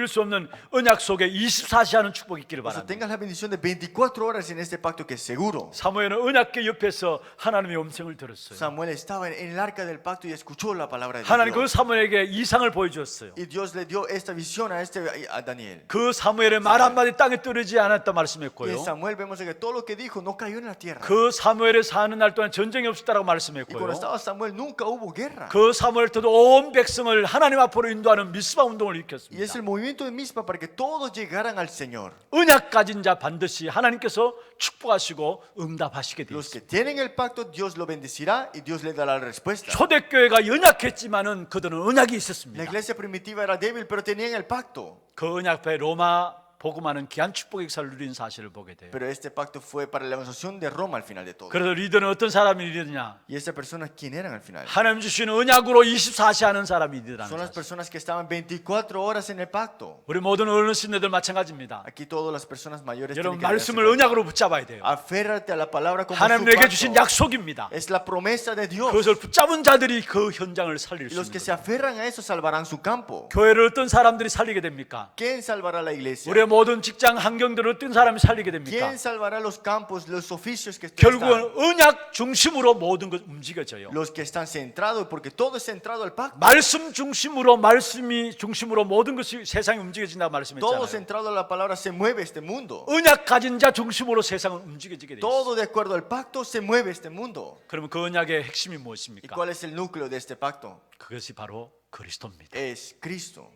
수 없는 언약 속에 24시 하는 축복이 있기를 Por eso 바랍니다. tengas la bendición de 24 horas en este pacto que es seguro. 사무엘은 언약궤 옆에서 하나님의 음성을 들었어요. Samuel estaba en el arca del pacto y escuchó la palabra de 하나님 그 Dios. 사무엘에게 이상을 보여주었어요. Y Dios le dio esta visión a Daniel. 그 사무엘의 말 한마디 땅에 떨어지지 않았다 Y 말씀했고요. en Samuel vemos que todo lo que dijo no cayó en la tierra. 그 사무엘의 사는 날 동안 전쟁이 없었다라고 Y cuando 말씀했고요. estaba Samuel nunca hubo guerra. 그 사무엘 때도 온 백성을 하나님 앞으로 인도하는 미스바 운동을 Y es 일으켰습니다. el movimiento de Mizpa para que todos llegaran al Señor. 언약 가진 자 반드시 하나님께서 축복하시고 응답하시게 되어 Los 있습니다. que tienen el pacto, Dios lo bendecirá y Dios le dará la respuesta. 초대교회가 연약했지만은 그들은 언약이 La 있었습니다. iglesia primitiva era débil, pero tenían el pacto. 그 언약 앞에 로마 복음하는 귀한 축복의 역사를 누린 사실을 보게 돼요. Pero este pacto fue para la evangelización de Roma al final de todo. 그래서 리더는 어떤 사람이 리더냐? Y estas personas, ¿quién eran al final? 하나님 주시는 언약으로 24시 하는 사람이 리더라는 Son las 사실. personas que estaban 24 horas en el pacto. 우리 모든 어르신들 마찬가지입니다. Aquí todas las personas mayores 여러분 tienen que 말씀을 hacer 언약으로 붙잡아야 돼요. aférrate a la palabra como su 하나님 내게 주신 pacto. 약속입니다. Es la promesa de Dios. 그것을 붙잡은 자들이 그 현장을 살릴 Y 수 los 있는 que 거예요. se aferran a eso salvarán su campo. 교회를 어떤 사람들이 살리게 됩니까? ¿Quién salvará la iglesia? 우리의 모든 직장 환경들을 어떤 사람이 살리게 됩니까? ¿Quién salvará los campos, los oficios que 결국은 están? 언약 중심으로 모든 것 움직여져요. Los que están centrados, porque todo es centrado al pacto. 말씀 중심으로 말씀이 중심으로 모든 것이 세상이 움직여진다고 Todo 말씀했잖아요. centrado a la palabra se mueve este mundo. 언약 가진 자 중심으로 세상은 움직여지게 돼 있어요. Todo de acuerdo al pacto se mueve este mundo. 그러면 그 언약의 핵심이 ¿Y 무엇입니까? cuál es el núcleo de este pacto? 그것이 바로 그리스도입니다. Es Cristo.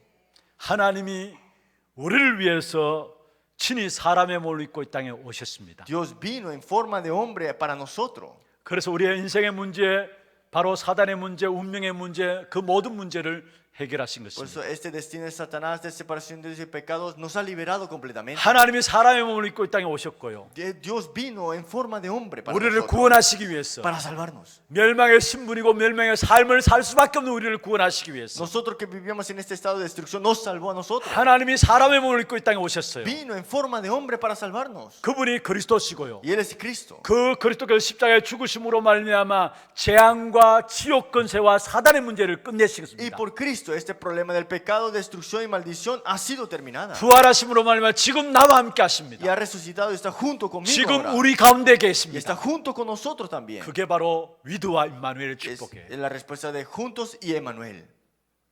하나님이 우리를 위해서 친히 사람의 몸을 입고 이 땅에 오셨습니다. Dios vino en forma de hombre para nosotros. 그래서 우리의 인생의 문제 바로 사단의 문제, 운명의 문제, 그 모든 문제를 해결하신 Por 것입니다. eso este destino de Satanás, de separación de Dios y pecados, nos ha liberado completamente. 하나님이 사람의 몸을 입고 이 땅에 오셨고요. Dios vino en forma de hombre para 우리를 nosotros, 구원하시기 위해서, para salvarnos. 멸망의 신분이고 멸망의 삶을 살 수밖에 없는 우리를 구원하시기 위해서 Nosotros que vivíamos en este estado de destrucción, nos salvó a nosotros. 하나님이 사람의 몸을 입고 이 땅에 오셨어요. Vino en forma de hombre para salvarnos. 그분이 그리스도시고요. Y Él es Cristo. 그 그리스도께서 십자가의 죽으심으로 말미암아 재앙과 지옥 권세와 사단의 문제를 Y 끝내시겠습니다. por Cristo este problema del pecado, destrucción y maldición ha sido terminada. 부활하심으로 말미암아 지금 나와 함께 Y 하십니다. ha resucitado y está junto conmigo 지금 ahora. 우리 가운데 Y está 계십니다. junto con nosotros también. 그게 바로 위드와 임마누엘의 Es 축복이에요. la respuesta de juntos y Emmanuel.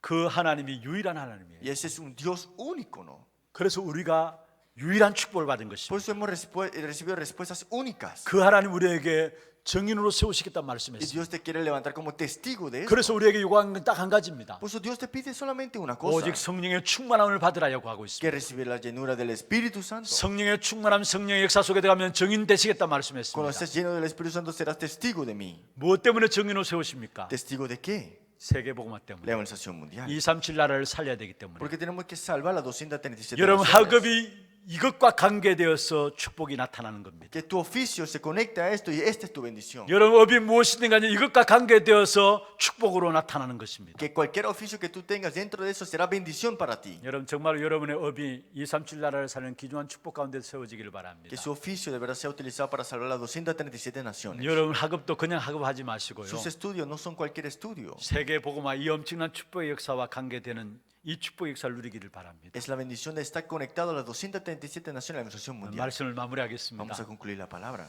그 하나님이 유일한 하나님이에요. Y ese es un Dios único, ¿no? 그래서 우리가 유일한 축복을 받은 것입니다. Por eso hemos recibido respuestas únicas. 그 하나님 우리에게 증인으로 세우시겠다는 Y 말씀했습니다. Dios te quiere levantar como testigo de eso. 그래서 우리에게 요구하는 건 딱 한 가지입니다. Por eso Dios te pide solamente una cosa. 오직 성령의 충만함을 받으라고 하고 있습니다. Que recibir la llenura del Espíritu Santo. 성령의 충만함, 성령의 역사 속에 들어가면 증인 되시겠다 Cuando 말씀했습니다. estés lleno del Espíritu Santo serás testigo de mí. 무엇 때문에 증인으로 세우십니까? ¿Testigo de qué? 세계복음화 때문에. La evangelización mundial. 237 나라를 살려야 되기 때문에. Porque tenemos que salvar las 237 여러분 naciones. 학업이 이것과 관계되어서 축복이 나타나는 겁니다. Que tu oficio se conecte a esto y esta es tu bendición. 여러분 업이 무엇이든 간에 이것과 관계되어서 축복으로 나타나는 것입니다. Que cualquier oficio que tú tengas dentro de eso será bendición para ti. 여러분 정말 여러분의 업이 237 나라를 사는 귀중한 축복 가운데 세워지기를 바랍니다. Que su oficio de verdad sea utilizado para salvar las 237 naciones. 여러분 학업도 그냥 학업하지 마시고요. Sus estudios no son cualquier estudio. 세계복음화 이 엄청난 축복의 역사와 관계되는 이 축복의 역사를 누리기를 바랍니다. Es la bendición de estar conectado a las 237 naciones de la evangelización mundial. 말씀을 마무리하겠습니다. Vamos a concluir la palabra.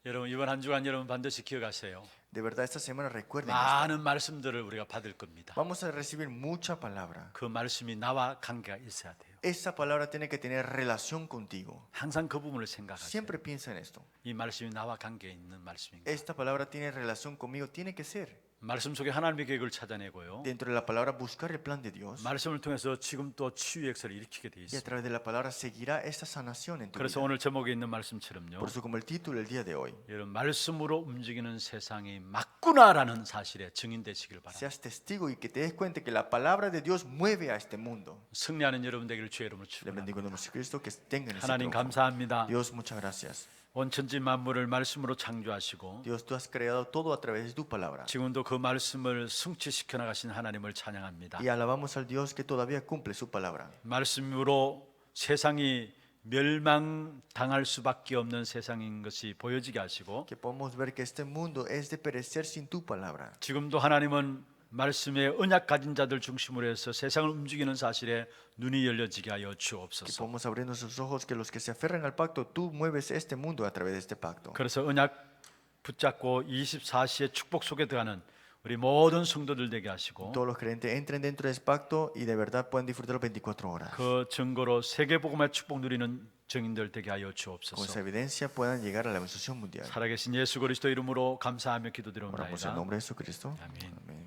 여러분 이번 한 주간 여러분 반드시 기억하세요. De verdad esta semana recuerden esto. 많은 말씀들을 우리가 받을 겁니다. Vamos a recibir mucha palabra. 그 말씀이 나와 관계가 있어야 돼요. Esa palabra tiene que tener relación contigo. 항상 그 부분을 생각하세요. Siempre piensa en esto. 이 말씀이 나와 관계 있는 말씀입니다. Esta palabra tiene relación conmigo. Tiene que ser. 말씀 속에 하나님의 계획을 찾아내고요. Dentro de la palabra buscar el plan de Dios. 말씀을 통해서 지금 또 치유의 역사를 일으키게 돼 Y a 있습니다. través de la palabra seguirá esta sanación en tu 그래서 vida. 오늘 제목에 있는 말씀처럼요. Por eso como el título del día de hoy. 여러분 말씀으로 움직이는 세상이 맞구나라는 사실에 증인되시길 바랍니다. Seas testigo y que te des cuenta que la palabra de Dios mueve a este mundo. 승리하는 여러분 되기를 주의 이름으로 Le bendigo en 축원합니다. nombre de Cristo que tengan ese 하나님 triunfo. 감사합니다. Dios, muchas gracias. 온 천지 만물을 말씀으로 창조하시고 Dios, tú has creado todo a través de tu palabra. 지금도 그 말씀을 성취시켜 나가신 하나님을 찬양합니다. Y alabamos al Dios que todavía cumple su palabra. 말씀으로 세상이 멸망당할 수밖에 없는 세상인 것이 보여지게 하시고 Que podamos ver que este mundo es de perecer sin tu palabra. 지금도 하나님은 말씀의 언약 가진 자들 중심으로 해서 세상을 움직이는 사실에 눈이 열려지게 하여 Que 주옵소서. podamos abrir nuestros ojos, que los que se aferran al pacto, tú mueves este mundo a través de este pacto. 그래서 언약 붙잡고 24시의 축복 속에 들어가는 우리 모든 성도들 되게 하시고 Todos los creyentes entren dentro de ese pacto y de verdad puedan disfrutar las 24 horas. 그 증거로 세계복음의 축복 누리는 증인들 되게 하여 Con esa 주옵소서. evidencia puedan llegar a la evangelización mundial. 살아계신 예수 그리스도 이름으로 감사하며 Oramos en 기도드립니다. nombre de Jesucristo. 아멘. Amén.